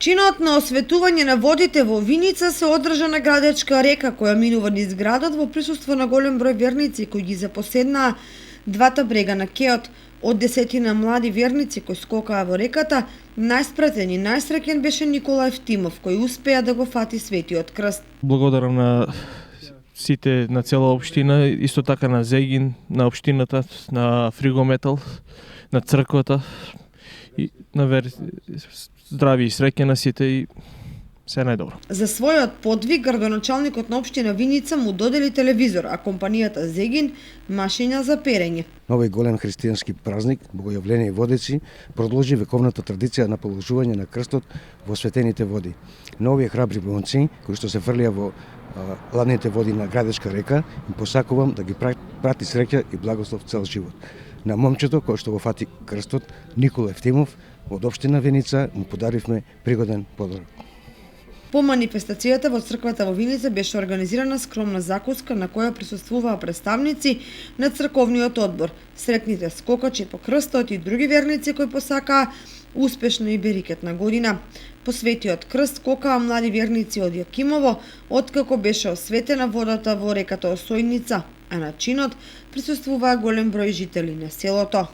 Чинот на осветување на водите во Виница се одржа на градечка река која минува низ градот во присуство на голем број верници кои ги запоседнаа двата брега на Кеот. Од 10 млади верници кои скокаа во реката, најспратен и најсреќен беше Никола Евтимов кој успеа да го фати Светиот крст. Благодарам на сите на цела општина, исто така на Зегин, на општината, на Фригометал, на црквата и на здрави и среќни на сите и се најдобро. За својот подвиг градоначалникот на општина Виница му додели телевизор, а компанијата Зегин машиња за перење. Овој голем христијански празник, Богојавление и водици, продолжи вековната традиција на положување на крстот во светените води. На овие храбри момци кои што се фрлија во ладните води на градечка река, им посакувам да ги прати среќа и благослов цел живот. На момчето кој што го фати крстот, Никола Евтимов, од општина Виница, му подаривме пригоден подарок. По манифестацијата во црквата во Виница беше организирана скромна закуска на која присуствуваа представници на црковниот одбор, среќните скокачи по крстот и други верници кои посакаа успешна и берикетна година. По Светиот крст скокаа млади верници од Јакимово, откако беше осветена водата во реката Осојница, а на чинот присуствуваа голем број жители на селото.